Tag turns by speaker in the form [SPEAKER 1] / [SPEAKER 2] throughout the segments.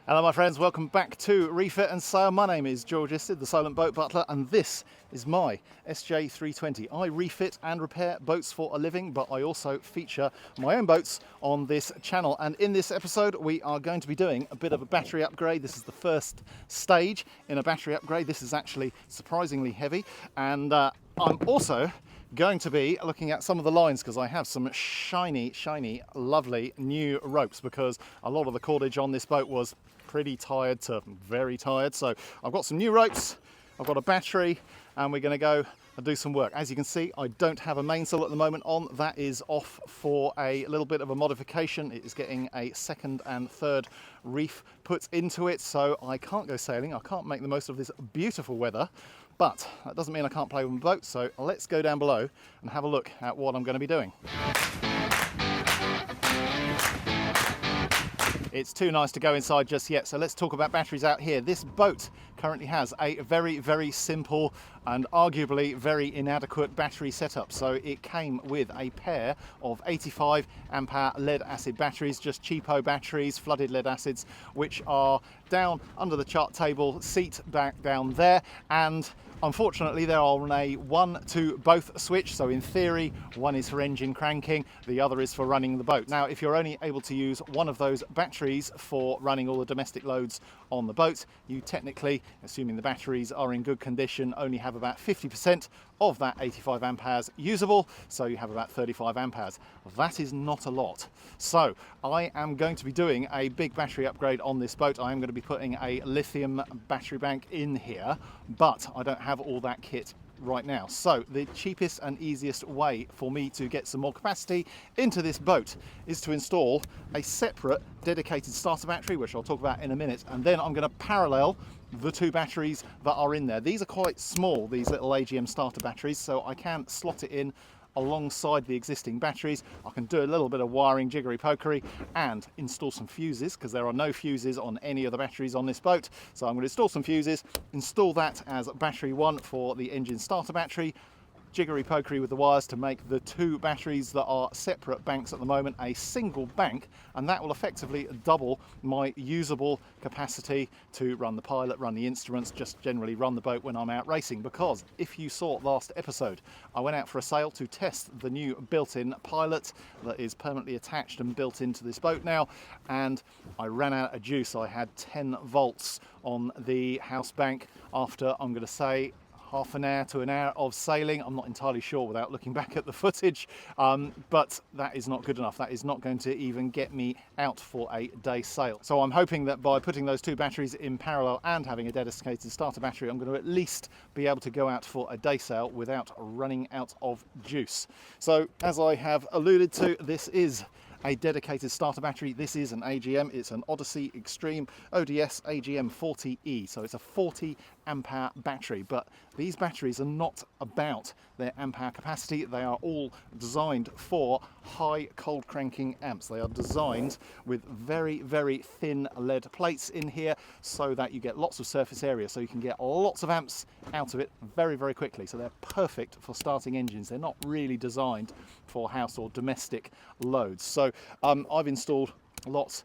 [SPEAKER 1] Hello my friends, welcome back to Refit and Sail. My name is George Isted, the Silent Boat Butler, and this is my SJ320. I refit and repair boats for a living, but I also feature my own boats on this channel. And in this episode, we are going to be doing a bit of a battery upgrade. This is the first stage in a battery upgrade. This is actually surprisingly heavy, and I'm also going to be looking at some of the lines because I have some shiny, lovely new ropes because a lot of the cordage on this boat was pretty tired to very tired. So I've got some new ropes, I've got a battery, and we're going to go and do some work. As you can see, I don't have a mainsail at the moment on. That is off for a little bit of a modification. It is getting a second and third reef put into it, so I can't go sailing. I can't make the most of this beautiful weather. But that doesn't mean I can't play with my boat, so let's go down below and have a look at what I'm going to be doing. It's too nice to go inside just yet, so let's talk about batteries out here. This boat currently has a very simple and arguably very inadequate battery setup. So it came with a pair of 85 amp hour lead acid batteries, just cheapo batteries, flooded lead acids, which are down under the chart table, seat back down there, and unfortunately they're on a 1-to both switch, so in theory one is for engine cranking, the other is for running the boat. Now if you're only able to use one of those batteries for running all the domestic loads on the boat, you technically, assuming the batteries are in good condition, only have about 50% of that 85 amp hours usable, so you have about 35 amp hours. That is not a lot. So I am going to be doing a big battery upgrade on this boat. I am going to be putting a lithium battery bank in here, but I don't have all that kit right now. So the cheapest and easiest way for me to get some more capacity into this boat is to install a separate dedicated starter battery, which I'll talk about in a minute, and then I'm going to parallel the two batteries that are in there. These are quite small, these little AGM starter batteries, so I can slot it in alongside the existing batteries. I can do a little bit of wiring jiggery pokery and install some fuses because there are no fuses on any of the batteries on this boat. So I'm going to install some fuses, install that as battery one for the engine starter battery, jiggery pokery with the wires to make the two batteries that are separate banks at the moment a single bank, and that will effectively double my usable capacity to run the pilot, run the instruments, just generally run the boat when I'm out racing. Because if you saw last episode, I went out for a sail to test the new built-in pilot that is permanently attached and built into this boat now, and I ran out of juice. I had 10 volts on the house bank after, I'm going to say, half an hour to an hour of sailing. I'm not entirely sure without looking back at the footage, but that is not good enough. That is not going to even get me out for a day sail. So I'm hoping that by putting those two batteries in parallel and having a dedicated starter battery, I'm going to at least be able to go out for a day sail without running out of juice. So as I have alluded to, this is a dedicated starter battery. This is an AGM, it's an Odyssey Extreme ODS AGM 40E, so it's a 40 amp hour battery, but these batteries are not about their amp hour capacity. They are all designed for high cold cranking amps. They are designed with very thin lead plates in here so that you get lots of surface area, so you can get lots of amps out of it very quickly. So they're perfect for starting engines. They're not really designed for house or domestic loads. So I've installed lots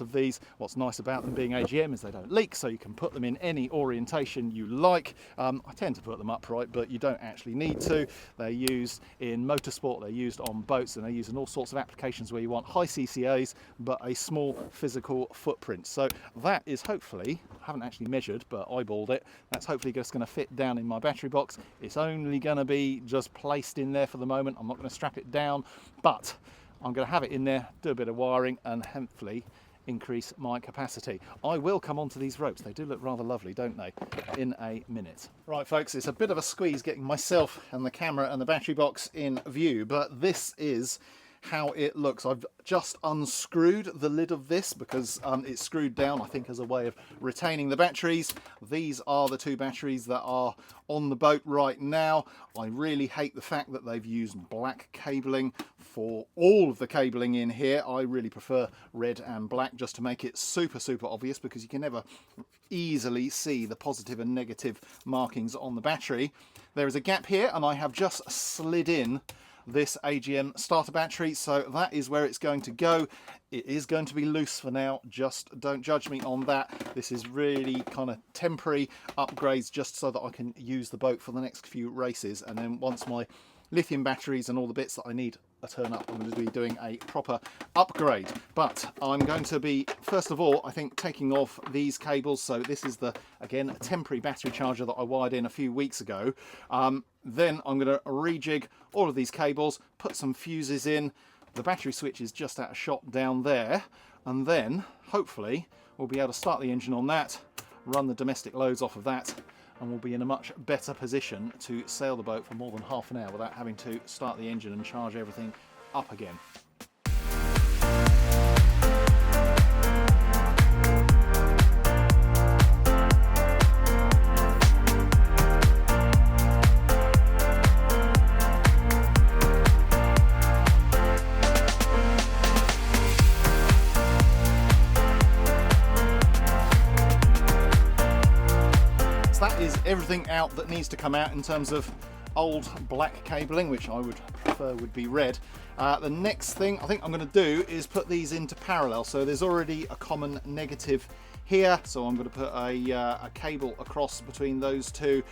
[SPEAKER 1] of these. What's nice about them being AGM is they don't leak, so you can put them in any orientation you like. I tend to put them upright, but you don't actually need to. They're used in motorsport, they're used on boats, and they're used in all sorts of applications where you want high CCAs but a small physical footprint. So that is hopefully, I haven't actually measured but eyeballed it, that's hopefully just going to fit down in my battery box. It's only going to be just placed in there for the moment. I'm not going to strap it down, but I'm going to have it in there, do a bit of wiring, and hopefully increase my capacity. I will come onto these ropes. They do look rather lovely, don't they, in a minute. Right folks, it's a bit of a squeeze getting myself and the camera and the battery box in view, but this is how it looks. I've just unscrewed the lid of this because it's screwed down, I think, as a way of retaining the batteries. These are the two batteries that are on the boat right now. I really hate the fact that they've used black cabling for all of the cabling in here. I really prefer red and black just to make it super obvious, because you can never easily see the positive and negative markings on the battery. There is a gap here, and I have just slid in this AGM starter battery, so that is where it's going to go. It is going to be loose for now, just don't judge me on that. This is really kind of temporary upgrades just so that I can use the boat for the next few races, and then once my lithium batteries and all the bits that I need a turn up, I'm going to be doing a proper upgrade. But I'm going to be, first of all, I think, taking off these cables. So this is the, again, temporary battery charger that I wired in a few weeks ago. Then I'm going to rejig all of these cables, put some fuses in. The battery switch is just out of shot down there, and then hopefully we'll be able to start the engine on that, run the domestic loads off of that, and we'll be in a much better position to sail the boat for more than half an hour without having to start the engine and charge everything up again. Everything out that needs to come out in terms of old black cabling, which I would prefer would be red. The next thing I think I'm going to do is put these into parallel. So there's already a common negative here, so I'm going to put a cable across between those two,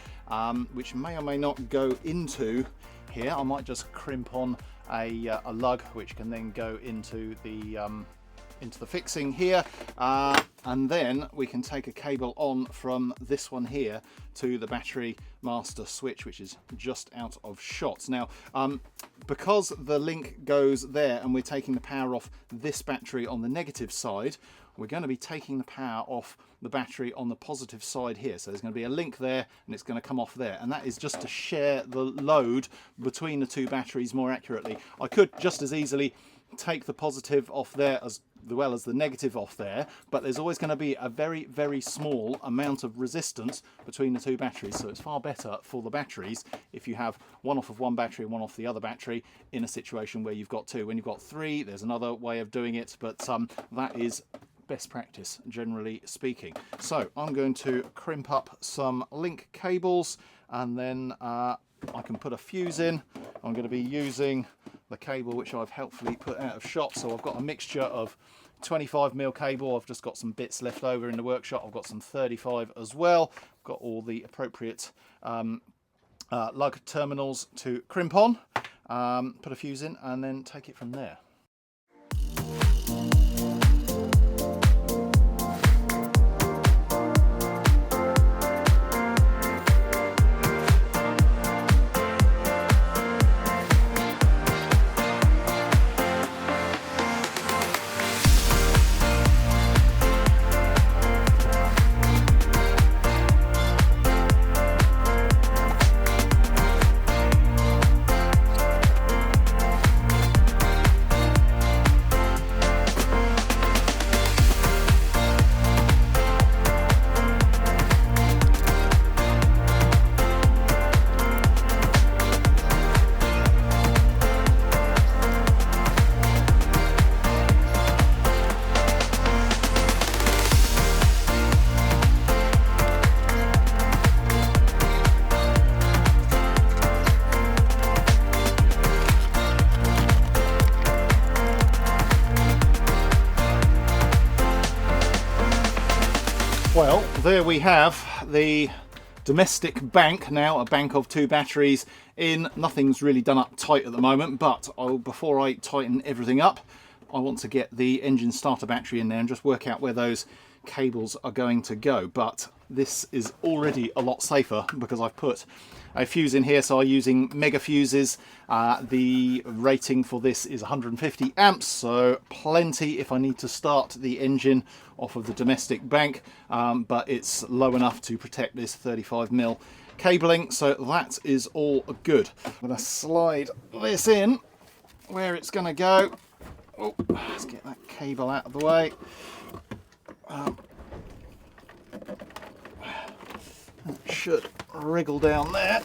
[SPEAKER 1] which may or may not go into here. I might just crimp on a lug which can then go into the fixing here, and then we can take a cable on from this one here to the battery master switch, which is just out of shot. Now, because the link goes there and we're taking the power off this battery on the negative side, we're going to be taking the power off the battery on the positive side here. So there's going to be a link there and it's going to come off there, and that is just to share the load between the two batteries more accurately. I could just as easily take the positive off there as well as the negative off there, but there's always going to be a very, very small amount of resistance between the two batteries, so it's far better for the batteries if you have one off of one battery and one off the other battery in a situation where you've got two. When you've got three, there's another way of doing it, but that is best practice, generally speaking. So I'm going to crimp up some link cables, and then I can put a fuse in. I'm going to be using the cable which I've helpfully put out of shot, so I've got a mixture of 25mm cable. I've just got some bits left over in the workshop. I've got some 35 as well. I've got all the appropriate lug terminals to crimp on, put a fuse in, and then take it from there. Well, there we have the domestic bank, now a bank of two batteries in. Nothing's really done up tight at the moment, but before I tighten everything up, I want to get the engine starter battery in there and just work out where those cables are going to go. But this is already a lot safer because I've put a fuse in here, so I'm using mega fuses. The rating for this is 150 amps, so plenty if I need to start the engine off of the domestic bank, but it's low enough to protect this 35mm cabling, so that is all good. I'm going to slide this in where it's going to go. Oh, let's get that cable out of the way. That should wriggle down there,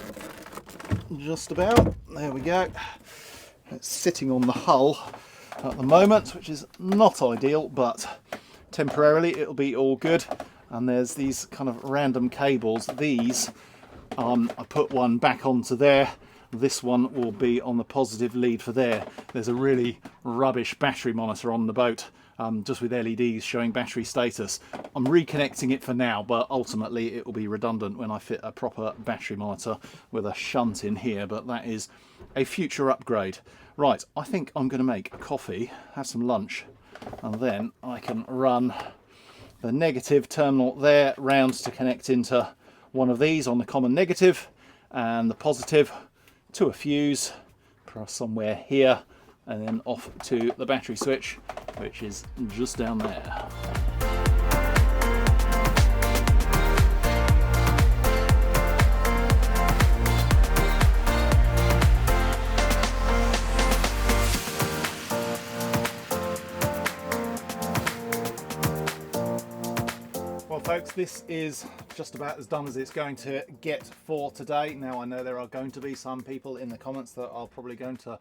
[SPEAKER 1] just about. There we go. It's sitting on the hull at the moment, which is not ideal, but temporarily it'll be all good. And there's these kind of random cables. These, I put one back onto there, this one will be on the positive lead for there. There's a really rubbish battery monitor on the boat, just with LEDs showing battery status. I'm reconnecting it for now, but ultimately it will be redundant when I fit a proper battery monitor with a shunt in here, but that is a future upgrade. Right, I think I'm going to make coffee, have some lunch, and then I can run the negative terminal there round to connect into one of these on the common negative, and the positive to a fuse somewhere here, and then off to the battery switch, which is just down there. Well folks, this is just about as done as it's going to get for today. Now I know there are going to be some people in the comments that are probably going to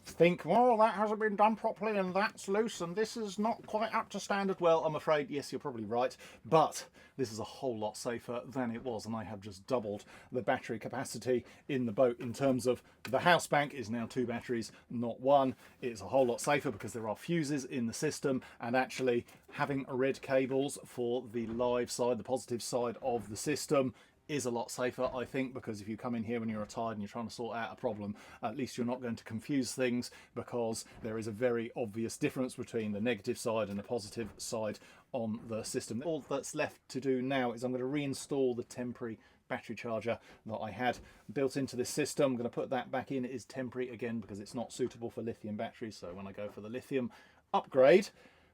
[SPEAKER 1] think, well, that hasn't been done properly and that's loose and this is not quite up to standard. Well, I'm afraid, yes, you're probably right, but this is a whole lot safer than it was, and I have just doubled the battery capacity in the boat. In terms of the house bank is now 2 batteries, not 1. It's a whole lot safer because there are fuses in the system, and actually having red cables for the live side, the positive side of the system, is a lot safer, I think, because if you come in here when you're tired and you're trying to sort out a problem, at least you're not going to confuse things, because there is a very obvious difference between the negative side and the positive side on the system. All that's left to do now is I'm going to reinstall the temporary battery charger that I had built into this system. I'm going to put that back in. It is temporary again because it's not suitable for lithium batteries, so when I go for the lithium upgrade,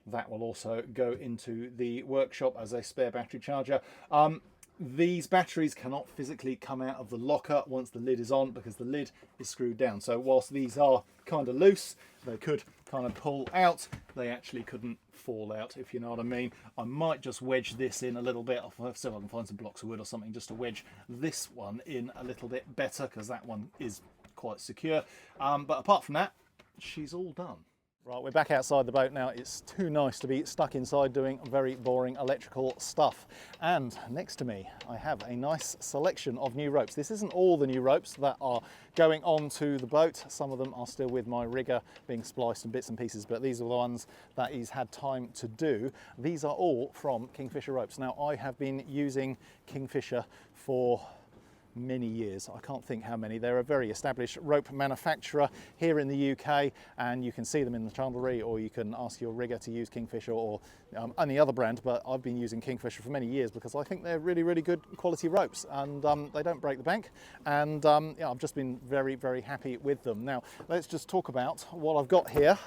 [SPEAKER 1] that will also go into the workshop as a spare battery charger. These batteries cannot physically come out of the locker once the lid is on, because the lid is screwed down. So whilst these are kind of loose, they could kind of pull out, they actually couldn't fall out, if you know what I mean. I might just wedge this in a little bit. I'll see if I can find some blocks of wood or something just to wedge this one in a little bit better, because that one is quite secure. But apart from that, she's all done. Right, we're back outside the boat now. It's too nice to be stuck inside doing very boring electrical stuff. And next to me, I have a nice selection of new ropes. This isn't all the new ropes that are going onto the boat. Some of them are still with my rigger being spliced in bits and pieces, but these are the ones that he's had time to do. These are all from Kingfisher Ropes. Now, I have been using Kingfisher for many years. I can't think how many. They're a very established rope manufacturer here in the UK, and you can see them in the chandlery, or you can ask your rigger to use Kingfisher or any other brand, but I've been using Kingfisher for many years because I think they're really, really good quality ropes, and they don't break the bank, and yeah, I've just been very, very happy with them. Now, let's just talk about what I've got here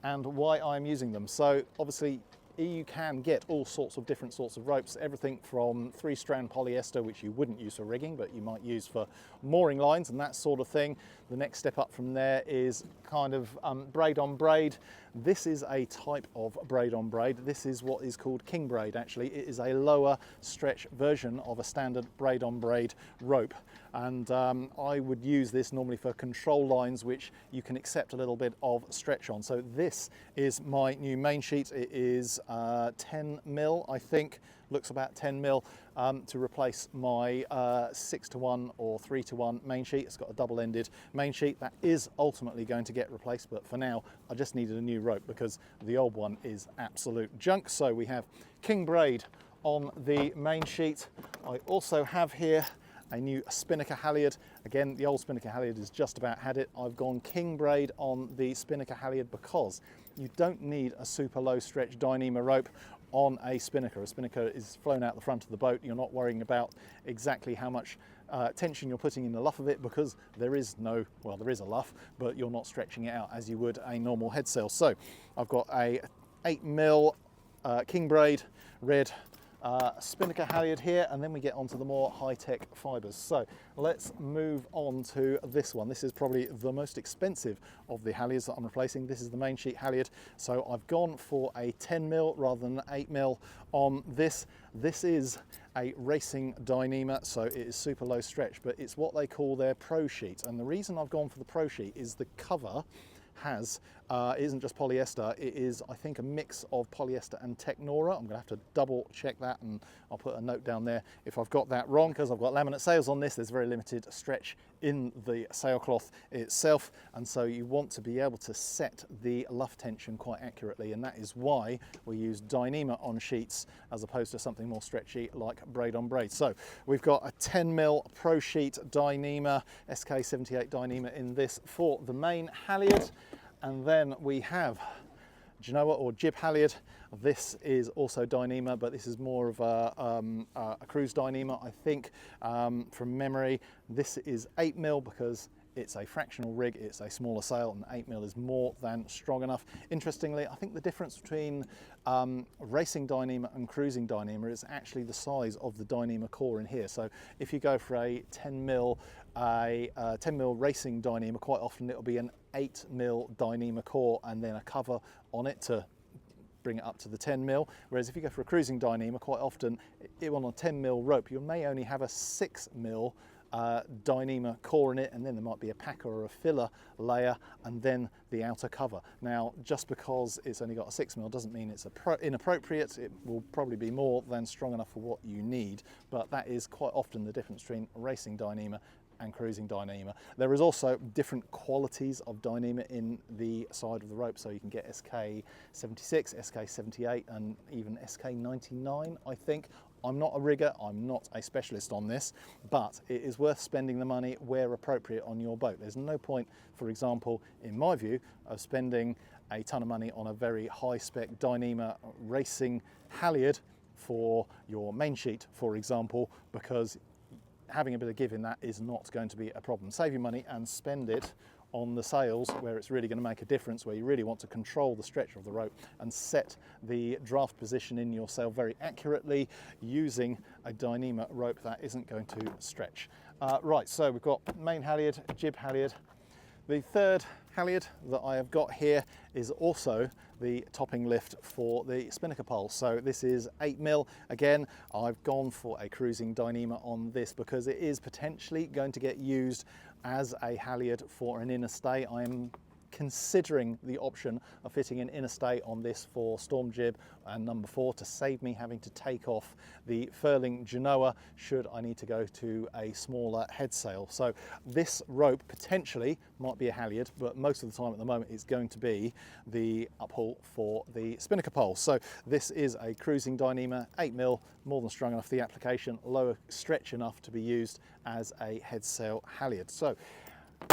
[SPEAKER 1] and why I'm using them. So obviously, you can get all sorts of different sorts of ropes, everything from 3-strand polyester, which you wouldn't use for rigging, but you might use for mooring lines and that sort of thing. The next step up from there is kind of braid on braid. This is a type of braid on braid. This is what is called Kingbraid, actually. It is a lower stretch version of a standard braid on braid rope. And I would use this normally for control lines, which you can accept a little bit of stretch on. So this is my new main sheet. It is 10 mil, I think, looks about 10 mil, to replace my 6-to-1 or 3-to-1 main sheet. It's got a double-ended main sheet that is ultimately going to get replaced, but for now I just needed a new rope because the old one is absolute junk. So we have Kingbraid on the main sheet. I also have here a new spinnaker halyard. Again, the old spinnaker halyard has just about had it. I've gone Kingbraid on the spinnaker halyard because you don't need a super low stretch Dyneema rope on a spinnaker. A spinnaker is flown out the front of the boat. You're not worrying about exactly how much tension you're putting in the luff of it, because there is no, well, there is a luff, but you're not stretching it out as you would a normal head sail. So I've got a 8 mil Kingbraid red spinnaker halyard here, and then we get onto the more high-tech fibres. So let's move on to this one. This is probably the most expensive of the halyards that I'm replacing. This is the main sheet halyard. So I've gone for a 10 mil rather than 8 mil on this. This is a racing Dyneema, so it is super low stretch, but it's what they call their pro sheet. And the reason I've gone for the pro sheet is the cover has It isn't just polyester, it is, I think, a mix of polyester and Technora. I'm going to have to double check that, and I'll put a note down there if I've got that wrong, because I've got laminate sails on this. There's very limited stretch in the sailcloth itself, and so you want to be able to set the luff tension quite accurately, and that is why we use Dyneema on sheets as opposed to something more stretchy like braid on braid. So we've got a 10mm Pro Sheet Dyneema, SK78 Dyneema in this for the main halyard. And then we have Genoa or jib halyard. This is also Dyneema, but this is more of a cruise Dyneema, I think, from memory. This is 8mm because it's a fractional rig, it's a smaller sail, and 8mm is more than strong enough. Interestingly, I think the difference between racing Dyneema and cruising Dyneema is actually the size of the Dyneema core in here. So if you go for a 10mm racing Dyneema, quite often it'll be an 8mm Dyneema core and then a cover on it to bring it up to the 10mm, whereas if you go for a cruising Dyneema, quite often on a 10mm rope you may only have a 6mm Dyneema core in it, and then there might be a packer or a filler layer and then the outer cover. Now, just because it's only got a 6mm doesn't mean it's inappropriate. It will probably be more than strong enough for what you need, but that is quite often the difference between racing Dyneema and cruising Dyneema. There is also different qualities of Dyneema in the side of the rope, so you can get SK76, SK78 and even SK99, I think. I'm not a rigger, I'm not a specialist on this, but it is worth spending the money where appropriate on your boat. There's no point, for example, in my view, of spending a ton of money on a very high-spec Dyneema racing halyard for your main sheet, for example, because having a bit of give in that is not going to be a problem. Save your money and spend it on the sails where it's really going to make a difference, where you really want to control the stretch of the rope and set the draft position in your sail very accurately using a Dyneema rope that isn't going to stretch. Right, so we've got main halyard, jib halyard. The third halyard that I have got here is also the topping lift for the spinnaker pole. So this is 8mm. Again, I've gone for a cruising Dyneema on this because it is potentially going to get used as a halyard for an inner stay. I am considering the option of fitting an inner stay on this for storm jib and number 4 to save me having to take off the furling Genoa should I need to go to a smaller head sail. So this rope potentially might be a halyard, but most of the time at the moment it's going to be the uphaul for the spinnaker pole. So this is a cruising Dyneema, 8mm, more than strong enough for the application, lower stretch enough to be used as a head sail halyard. So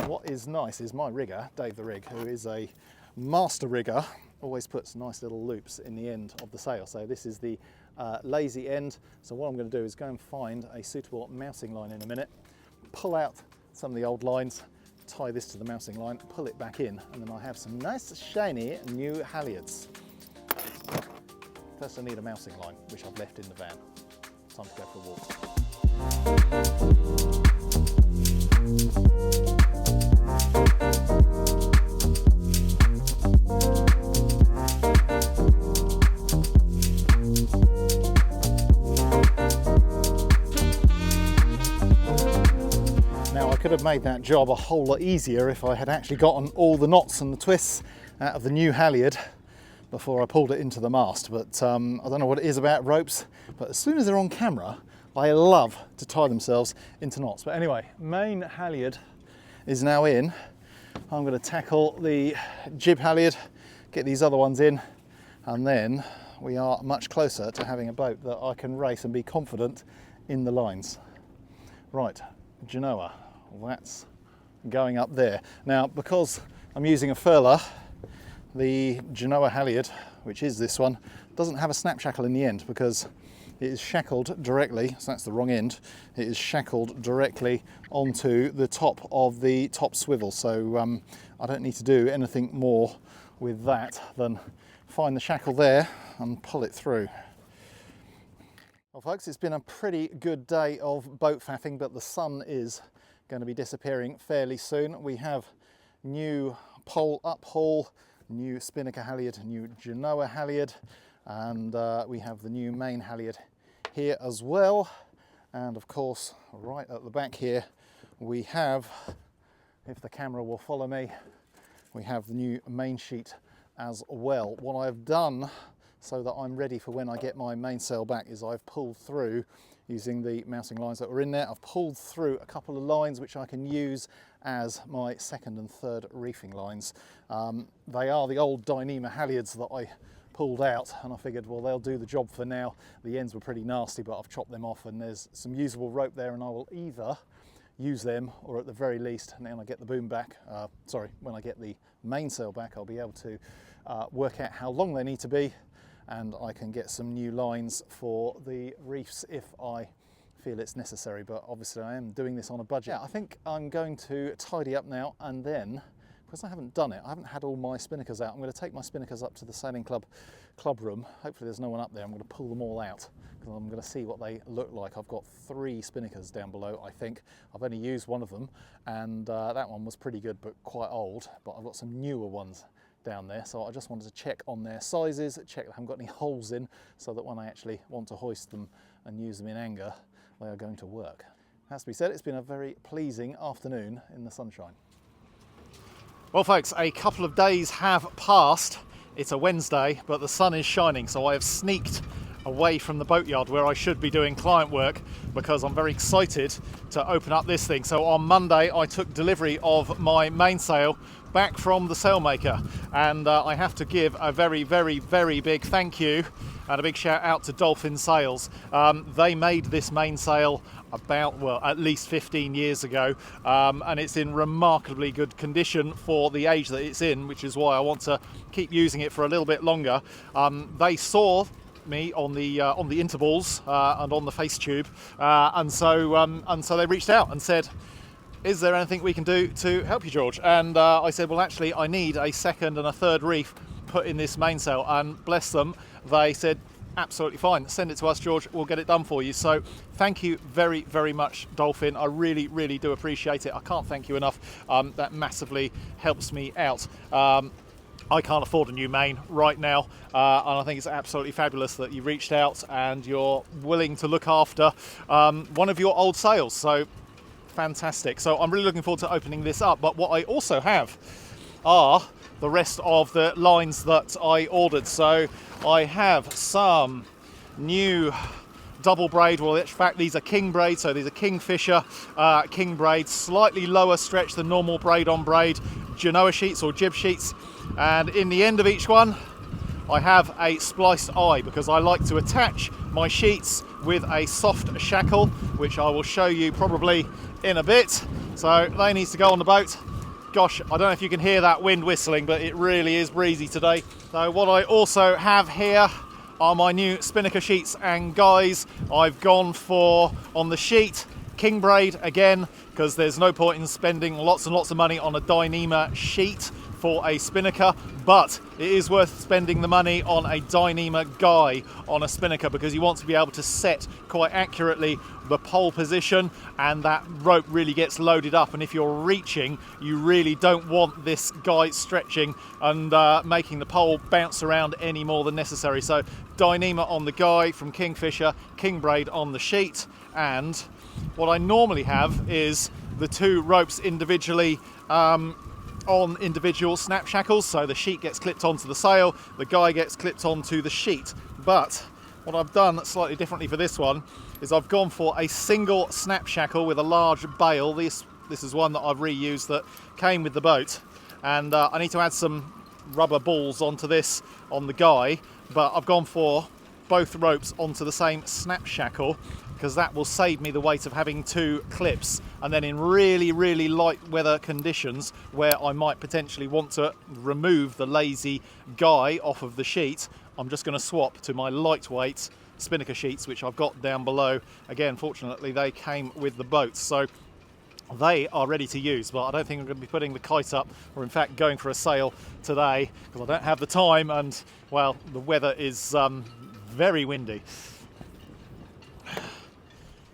[SPEAKER 1] what is nice is my rigger, Dave the Rig, who is a master rigger, always puts nice little loops in the end of the sail. So this is the lazy end. So what I'm going to do is go and find a suitable mousing line in a minute, pull out some of the old lines, tie this to the mousing line, pull it back in, and then I have some nice shiny new halyards. First I need a mousing line, which I've left in the van. Time to go for a walk. Now I could have made that job a whole lot easier if I had actually gotten all the knots and the twists out of the new halyard before I pulled it into the mast, but I don't know what it is about ropes, but as soon as they're on camera they love to tie themselves into knots. But anyway, main halyard is now in. I'm going to tackle the jib halyard, get these other ones in, and then we are much closer to having a boat that I can race and be confident in the lines. Right, Genoa, that's going up there. Now, because I'm using a furler, the Genoa halyard, which is this one, doesn't have a snap shackle in the end because it is shackled directly, so that's the wrong end, it is shackled directly onto the top of the top swivel. So I don't need to do anything more with that than find the shackle there and pull it through. Well folks, it's been a pretty good day of boat faffing, but the sun is going to be disappearing fairly soon. We have new pole uphaul, new spinnaker halyard, new Genoa halyard, and we have the new main halyard here as well. And of course, right at the back here, we have, if the camera will follow me, we have the new main sheet as well. What I've done so that I'm ready for when I get my mainsail back is I've pulled through, using the mounting lines that were in there, I've pulled through a couple of lines which I can use as my second and third reefing lines. They are the old Dyneema Halyards that I pulled out, and I figured, well, they'll do the job for now. The ends were pretty nasty, but I've chopped them off and there's some usable rope there, and I will either use them, or at the very least, now when I get the boom back, when I get the mainsail back, I'll be able to work out how long they need to be, and I can get some new lines for the reefs if I feel it's necessary. But obviously I am doing this on a budget. Yeah, I think I'm going to tidy up now, and then, because I haven't done it, I haven't had all my spinnakers out, I'm going to take my spinnakers up to the sailing club room. Hopefully there's no one up there. I'm going to pull them all out because I'm going to see what they look like. I've got 3 spinnakers down below, I think. I've only used one of them, and that one was pretty good but quite old, but I've got some newer ones down there, so I just wanted to check on their sizes, check they haven't got any holes in, so that when I actually want to hoist them and use them in anger, they are going to work. Has to be said, it's been a very pleasing afternoon in the sunshine. Well folks, a couple of days have passed. It's a Wednesday, but the sun is shining, so I have sneaked away from the boatyard where I should be doing client work, because I'm very excited to open up this thing. So on Monday I took delivery of my mainsail back from the sailmaker, and I have to give a very, very, very big thank you and a big shout out to Dolphin Sails. They made this mainsail about, well, at least 15 years ago, and it's in remarkably good condition for the age that it's in, which is why I want to keep using it for a little bit longer. They saw me on the intervals and on the face tube, and so they reached out and said, is there anything we can do to help you, George? And I said, well, actually I need a second and a third reef put in this mainsail, and bless them, they said absolutely fine, send it to us, George, we'll get it done for you. So thank you very, very much, Dolphin. I really, really do appreciate it. I can't thank you enough. That massively helps me out. I can't afford a new main right now, and I think it's absolutely fabulous that you reached out and you're willing to look after one of your old sails. So fantastic. So I'm really looking forward to opening this up. But what I also have are the rest of the lines that I ordered. So I have some new double braid, well in fact these are Kingbraid, so these are Kingfisher Kingbraid, slightly lower stretch than normal braid on braid Genoa sheets or jib sheets, and in the end of each one I have a spliced eye, because I like to attach my sheets with a soft shackle, which I will show you probably in a bit. So they need to go on the boat. Gosh, I don't know if you can hear that wind whistling, but it really is breezy today. So what I also have here are my new spinnaker sheets, and guys, I've gone for, on the sheet, Kingbraid again, because there's no point in spending lots and lots of money on a Dyneema sheet for a spinnaker, but it is worth spending the money on a Dyneema guy on a spinnaker, because you want to be able to set quite accurately the pole position, and that rope really gets loaded up, and if you're reaching, you really don't want this guy stretching and making the pole bounce around any more than necessary. So Dyneema on the guy from Kingfisher, Kingbraid on the sheet, and what I normally have is the 2 ropes individually on individual snap shackles, so the sheet gets clipped onto the sail, the guy gets clipped onto the sheet. But what I've done slightly differently for this one is I've gone for a single snap shackle with a large bail. This is one that I've reused that came with the boat, and I need to add some rubber balls onto this on the guy, but I've gone for both ropes onto the same snap shackle, because that will save me the weight of having 2 clips, and then in really, really light weather conditions where I might potentially want to remove the lazy guy off of the sheet, I'm just going to swap to my lightweight spinnaker sheets, which I've got down below. Again, fortunately they came with the boat, so they are ready to use, but I don't think I'm going to be putting the kite up, or in fact going for a sail today, because I don't have the time, and well, the weather is very windy.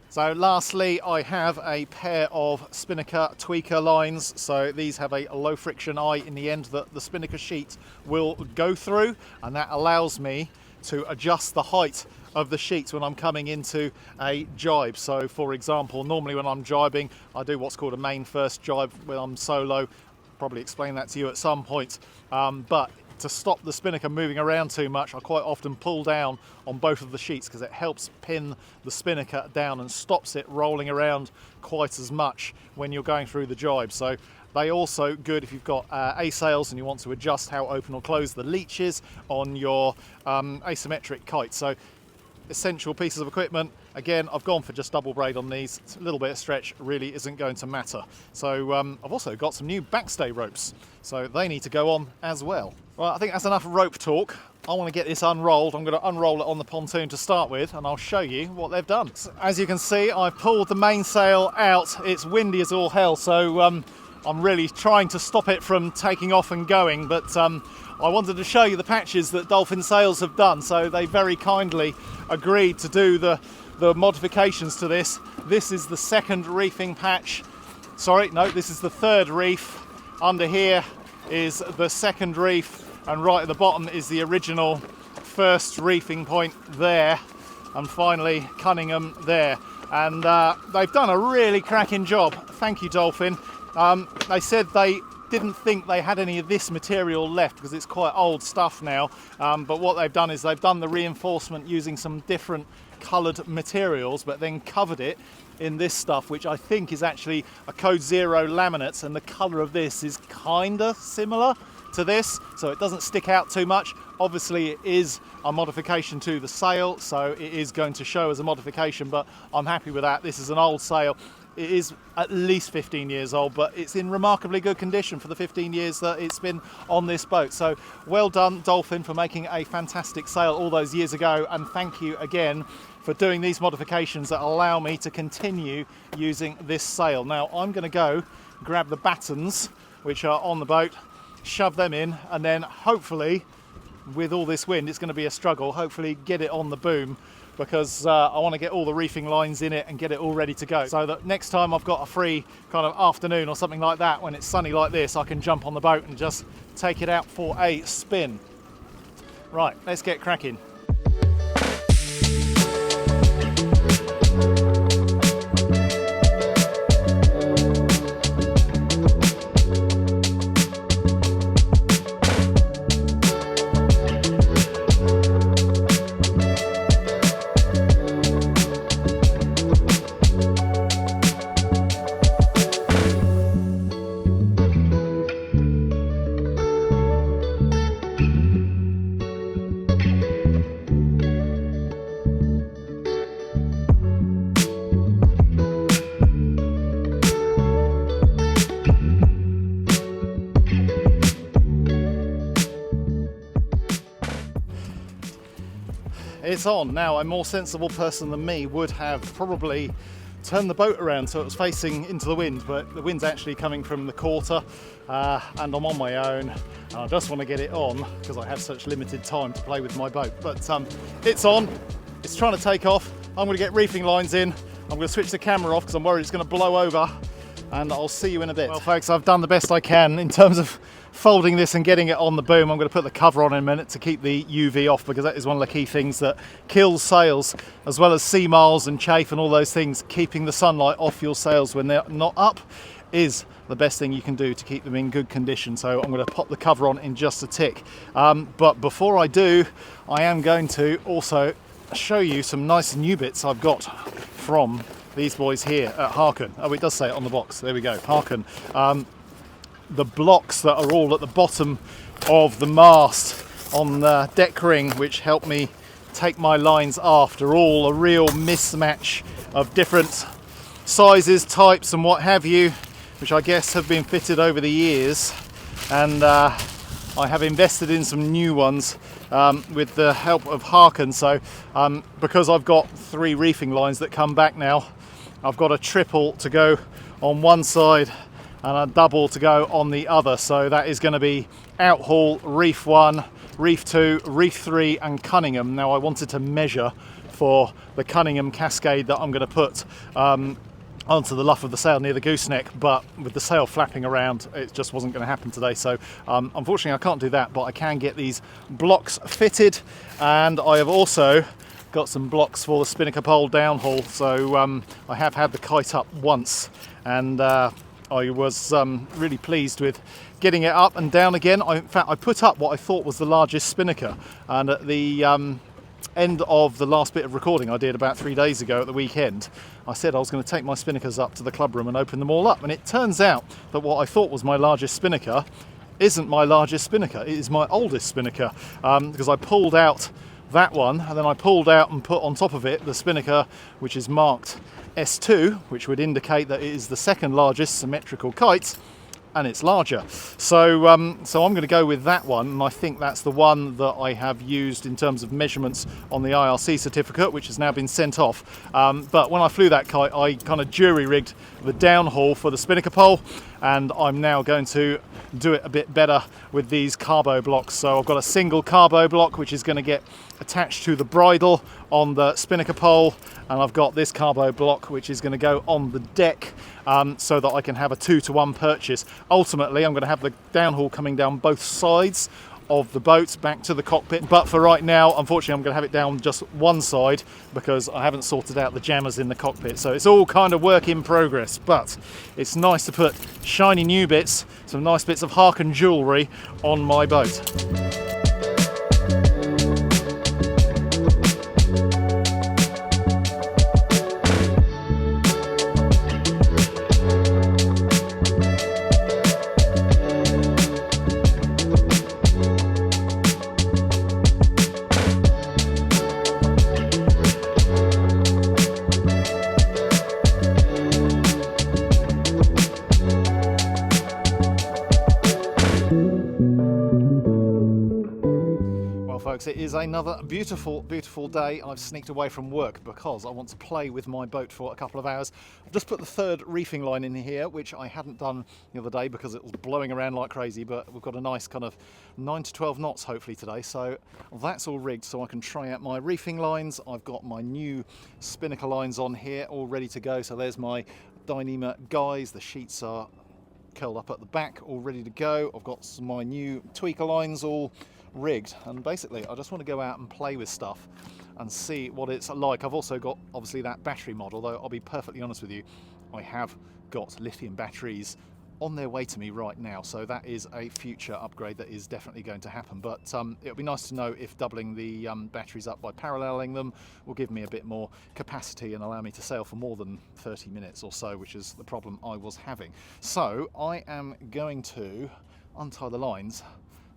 [SPEAKER 1] So lastly, I have a pair of spinnaker tweaker lines. So these have a low friction eye in the end that the spinnaker sheet will go through, and that allows me to adjust the height of the sheets when I'm coming into a jibe. So for example, normally when I'm jibing, I do what's called a main first jibe when I'm solo, probably explain that to you at some point, but to stop the spinnaker moving around too much, I quite often pull down on both of the sheets because it helps pin the spinnaker down and stops it rolling around quite as much when you're going through the jibe. So they also good if you've got A sails and you want to adjust how open or close the leech is on your asymmetric kite. So essential pieces of equipment. Again, I've gone for just double braid on these. It's a little bit of stretch really isn't going to matter. So I've also got some new backstay ropes, so they need to go on as well. Right, I think that's enough rope talk. I want to get this unrolled. I'm going to unroll it on the pontoon to start with, and I'll show you what they've done. So, as you can see, I've pulled the mainsail out. It's windy as all hell, so I'm really trying to stop it from taking off and going, but I wanted to show you the patches that Dolphin Sails have done, so they very kindly agreed to do the modifications to this. This is the second reefing patch. Sorry, no, this is the third reef. Under here is the second reef, and right at the bottom is the original first reefing point there, and finally Cunningham there. And they've done a really cracking job. Thank you, Dolphin. They said they didn't think they had any of this material left because it's quite old stuff now, but what they've done is they've done the reinforcement using some different coloured materials, but then covered it in this stuff, which I think is actually a code 0 laminate, and the colour of this is kinda similar to this, so it doesn't stick out too much. Obviously it is a modification to the sail, so it is going to show as a modification, but I'm happy with that. This is an old sail. It is at least 15 years old, but it's in remarkably good condition for the 15 years that it's been on this boat. So well done, Dolphin, for making a fantastic sail all those years ago, and thank you again for doing these modifications that allow me to continue using this sail. Now I'm going to go grab the battens which are on the boat, shove them in, and then hopefully, with all this wind, it's going to be a struggle, hopefully get it on the boom, because I want to get all the reefing lines in it and get it all ready to go, so that next time I've got a free kind of afternoon or something like that, when it's sunny like this, I can jump on the boat and just take it out for a spin. Right, let's get cracking. It's on. Now, a more sensible person than me would have probably turned the boat around so it was facing into the wind, but the wind's actually coming from the quarter, and I'm on my own, and I just want to get it on because I have such limited time to play with my boat. But it's on, it's trying to take off. I'm going to get reefing lines in. I'm going to switch the camera off because I'm worried it's going to blow over, and I'll see you in a bit. Well folks, I've done the best I can in terms of folding this and getting it on the boom. I'm going to put the cover on in a minute to keep the UV off, because that is one of the key things that kills sails, as well as sea miles and chafe and all those things. Keeping the sunlight off your sails when they're not up is the best thing you can do to keep them in good condition. So I'm going to pop the cover on in just a tick, but before I do, I am going to also show you some nice new bits I've got from these boys here at Harken. Oh, it does say it on the box. There we go, Harken. The blocks that are all at the bottom of the mast on the deck ring, which help me take my lines aft, are all a real mismatch of different sizes, types and what have you, which I guess have been fitted over the years, and I have invested in some new ones with the help of Harken. So because I've got 3 reefing lines that come back now, I've got a triple to go on one side and a double to go on the other. So that is going to be outhaul, reef 1, reef 2, reef 3 and Cunningham. Now I wanted to measure for the Cunningham cascade that I'm going to put onto the luff of the sail near the gooseneck, but with the sail flapping around it just wasn't going to happen today. So unfortunately I can't do that, but I can get these blocks fitted, and I have also got some blocks for the spinnaker pole downhaul. So I have had the kite up once, and I was really pleased with getting it up and down again. In fact, I put up what I thought was the largest spinnaker, and at the end of the last bit of recording I did about 3 days ago at the weekend, I said I was going to take my spinnakers up to the club room and open them all up, and it turns out that what I thought was my largest spinnaker isn't my largest spinnaker. It is my oldest spinnaker, because I pulled out that one and then I pulled out and put on top of it the spinnaker which is marked S2, which would indicate that it is the second largest symmetrical kite, and it's larger. So so I'm going to go with that one, and I think that's the one that I have used in terms of measurements on the IRC certificate, which has now been sent off. But when I flew that kite, I kind of jury-rigged the downhaul for the spinnaker pole, and I'm now going to do it a bit better with these carbo blocks. So I've got a single carbo block which is going to get attached to the bridle on the spinnaker pole, and I've got this carbo block which is going to go on the deck, so that I can have a 2-to-1 purchase. Ultimately I'm going to have the downhaul coming down both sides of the boat back to the cockpit, but for right now unfortunately I'm going to have it down just one side because I haven't sorted out the jammers in the cockpit. So it's all kind of work in progress, but it's nice to put shiny new bits, some nice bits of Harken jewellery on my boat. Folks, it is another beautiful, beautiful day. I've sneaked away from work because I want to play with my boat for a couple of hours. I've just put the third reefing line in here, which I hadn't done the other day because it was blowing around like crazy, but we've got a nice kind of 9 to 12 knots hopefully today, so that's all rigged so I can try out my reefing lines. I've got my new spinnaker lines on here all ready to go, so there's my Dyneema guys. The sheets are curled up at the back, all ready to go. I've got my new tweaker lines all rigged, and basically I just want to go out and play with stuff and see what it's like. I've also got obviously that battery mod, although I'll be perfectly honest with you, I have got lithium batteries on their way to me right now, so that is a future upgrade that is definitely going to happen. But it'll be nice to know if doubling the batteries up by paralleling them will give me a bit more capacity and allow me to sail for more than 30 minutes or so, which is the problem I was having. So I am going to untie the lines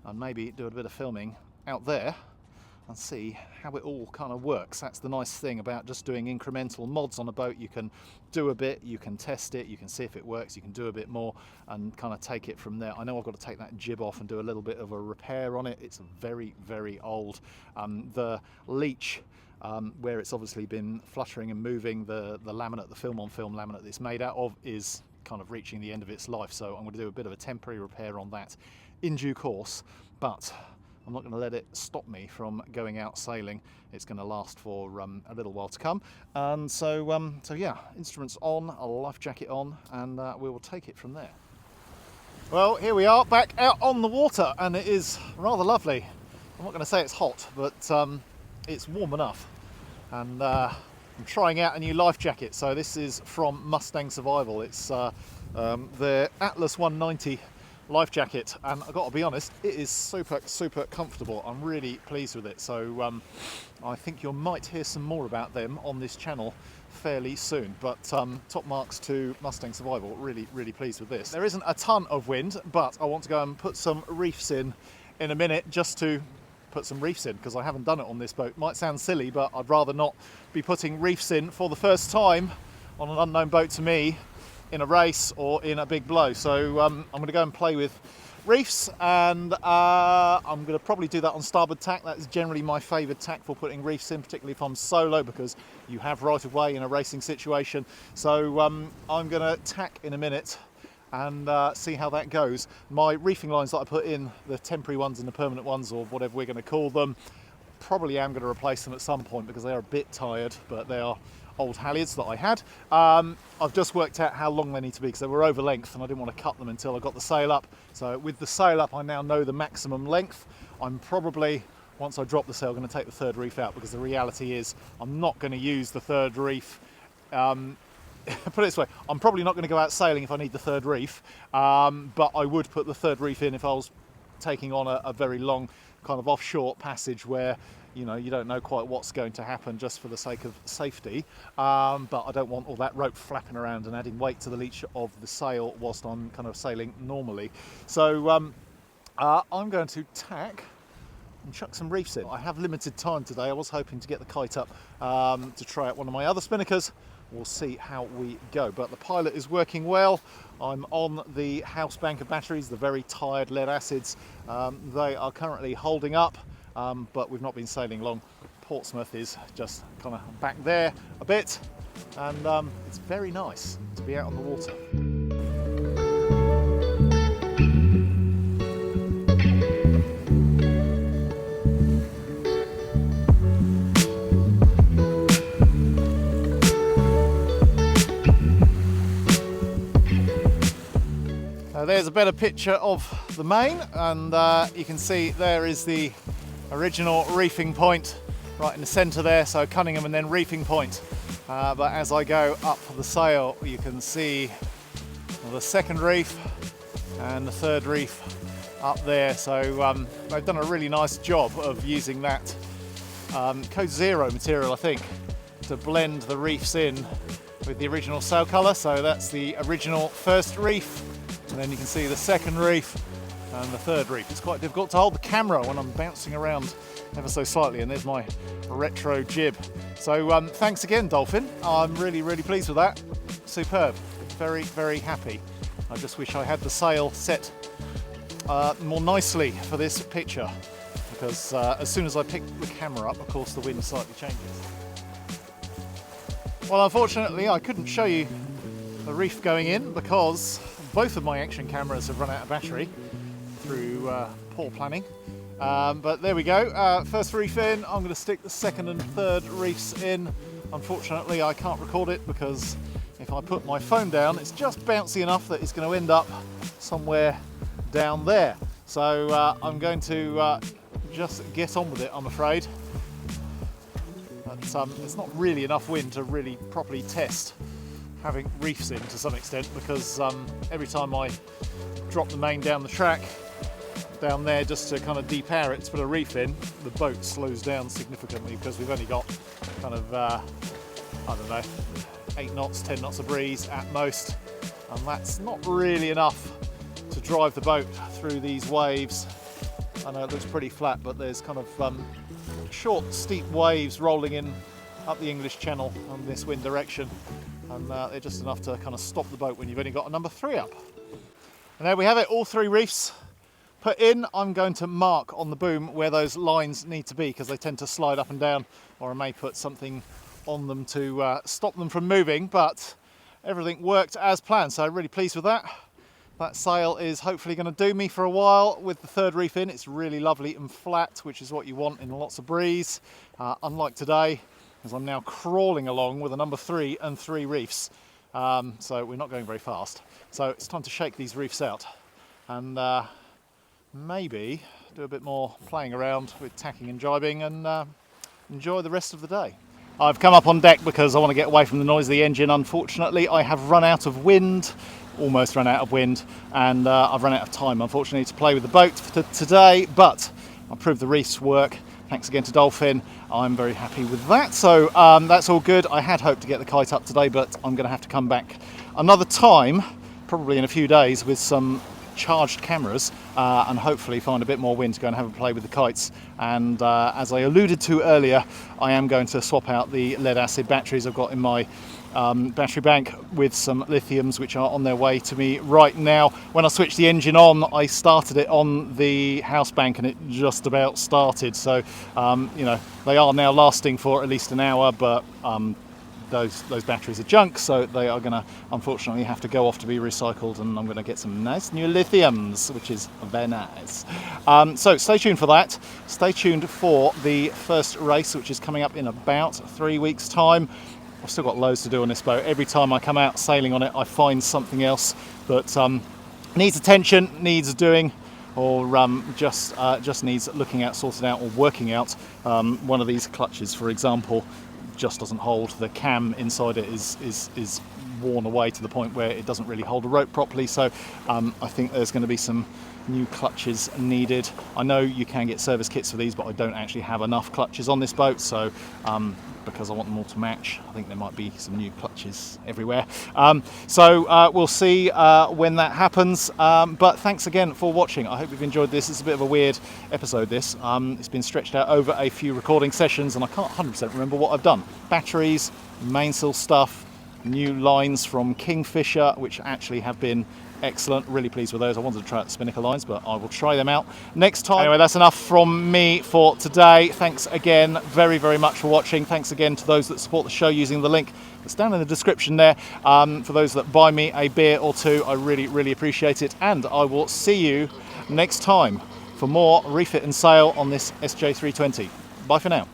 [SPEAKER 1] and maybe do a bit of filming out there and see how it all kind of works. That's the nice thing about just doing incremental mods on a boat. You can do a bit, you can test it, you can see if it works, you can do a bit more and kind of take it from there. I know I've got to take that jib off and do a little bit of a repair on it. It's very, very old. The leech, where it's obviously been fluttering and moving, the laminate, the film-on-film laminate that it's made out of, is kind of reaching the end of its life. So I'm going to do a bit of a temporary repair on that in due course, but I'm not going to let it stop me from going out sailing. It's going to last for a little while to come. And so yeah, instruments on, a life jacket on, and we will take it from there. Well, here we are back out on the water, and it is rather lovely. I'm not going to say it's hot, but it's warm enough. And I'm trying out a new life jacket. So this is from Mustang Survival. It's their Atlas 190 life jacket, and I've got to be honest, it is super comfortable. I'm really pleased with it, so I think you might hear some more about them on this channel fairly soon. But top marks to Mustang Survival. Really pleased with this. There isn't a ton of wind, but I want to go and put some reefs in a minute, just to put some reefs in, because I haven't done it on this boat. Might sound silly, but I'd rather not be putting reefs in for the first time on an unknown boat to me in a race or in a big blow. So I'm going to go and play with reefs, and I'm going to probably do that on starboard tack. That is generally my favoured tack for putting reefs in, particularly if I'm solo, because you have right of way in a racing situation. So I'm going to tack in a minute and see how that goes. My reefing lines that I put in, the temporary ones and the permanent ones, or whatever we're going to call them, probably am going to replace them at some point because they are a bit tired, but they are old halyards that I had. I've just worked out how long they need to be because they were over length and I didn't want to cut them until I got the sail up. So with the sail up, I now know the maximum length. I'm probably, once I drop the sail, going to take the third reef out, because the reality is I'm not going to use the third reef put it this way, I'm probably not going to go out sailing if I need the third reef, but I would put the third reef in if I was taking on a very long kind of offshore passage where you don't know quite what's going to happen, just for the sake of safety. But I don't want all that rope flapping around and adding weight to the leach of the sail whilst I'm kind of sailing normally. So I'm going to tack and chuck some reefs in. I have limited time today. I was hoping to get the kite up to try out one of my other spinnakers. We'll see how we go, but the pilot is working well. I'm on the house bank of batteries, the very tired lead acids. They are currently holding up, but we've not been sailing long. Portsmouth is just kind of back there a bit, and it's very nice to be out on the water. There's a better picture of the main, and you can see there is the original reefing point right in the centre there, so Cunningham and then reefing point. But as I go up the sail, you can see the second reef and the third reef up there. So they've done a really nice job of using that Code Zero material, I think, to blend the reefs in with the original sail colour. So that's the original first reef. And then you can see the second reef and the third reef. It's quite difficult to hold the camera when I'm bouncing around ever so slightly, and there's my retro jib. So thanks again, Dolphin. I'm really, really pleased with that. Superb. Very, very happy. I just wish I had the sail set more nicely for this picture, because as soon as I pick the camera up, of course, the wind slightly changes. Well, unfortunately, I couldn't show you the reef going in because both of my action cameras have run out of battery through poor planning. But there we go. First reef in. I'm going to stick the second and third reefs in. Unfortunately, I can't record it because if I put my phone down, it's just bouncy enough that it's going to end up somewhere down there. So I'm going to just get on with it, I'm afraid. But there's not really enough wind to really properly test having reefs in to some extent, because every time I drop the main down the track down there just to kind of depower it to put a reef in, the boat slows down significantly because we've only got kind of I don't know, 8 knots, 10 knots of breeze at most, and that's not really enough to drive the boat through these waves. I know it looks pretty flat, but there's kind of short steep waves rolling in up the English Channel on this wind direction, and they're just enough to kind of stop the boat when you've only got a number 3 up. And there we have it, all 3 reefs put in. I'm going to mark on the boom where those lines need to be because they tend to slide up and down, or I may put something on them to stop them from moving, but everything worked as planned, so I'm really pleased with that. That sail is hopefully going to do me for a while with the third reef in. It's really lovely and flat, which is what you want in lots of breeze, unlike today, as I'm now crawling along with a number 3 and 3 reefs. So we're not going very fast. So it's time to shake these reefs out and maybe do a bit more playing around with tacking and jibing and enjoy the rest of the day. I've come up on deck because I want to get away from the noise of the engine. Unfortunately, I have run out of wind, almost run out of wind, and I've run out of time, unfortunately, to play with the boat for today, but I proved the reefs work. Thanks again to Dolphin. I'm very happy with that. So that's all good. I had hoped to get the kite up today, but I'm going to have to come back another time, probably in a few days, with some charged cameras and hopefully find a bit more wind to go and have a play with the kites. And as I alluded to earlier, I am going to swap out the lead acid batteries I've got in my battery bank with some lithiums, which are on their way to me right now. When I switched the engine on, I started it on the house bank and it just about started. So you know, they are now lasting for at least an hour, but those batteries are junk, so they are going to unfortunately have to go off to be recycled, and I'm going to get some nice new lithiums, which is very nice. So stay tuned for that. Stay tuned for the first race, which is coming up in about 3 weeks' time. I've still got loads to do on this boat. Every time I come out sailing on it, I find something else that needs attention, needs doing, or just needs looking at, sorted out, or working out. One of these clutches, for example, just doesn't hold. The cam inside it is worn away to the point where it doesn't really hold a rope properly. So I think there's going to be some new clutches needed. I know you can get service kits for these, but I don't actually have enough clutches on this boat, so because I want them all to match, I think there might be some new clutches everywhere. So we'll see when that happens, but thanks again for watching. I hope you've enjoyed this. It's a bit of a weird episode, this. It's been stretched out over a few recording sessions, and I can't 100% remember what I've done. Batteries, mainsail stuff, new lines from Kingfisher, which actually have been excellent. Really pleased with those. I wanted to try out the spinnaker lines, but I will try them out next time. Anyway, that's enough from me for today. Thanks again very, very much for watching. Thanks again to those that support the show using the link that's down in the description there. For those that buy me a beer or two, I really, really appreciate it. And I will see you next time for more refit and sail on this SJ320. Bye for now.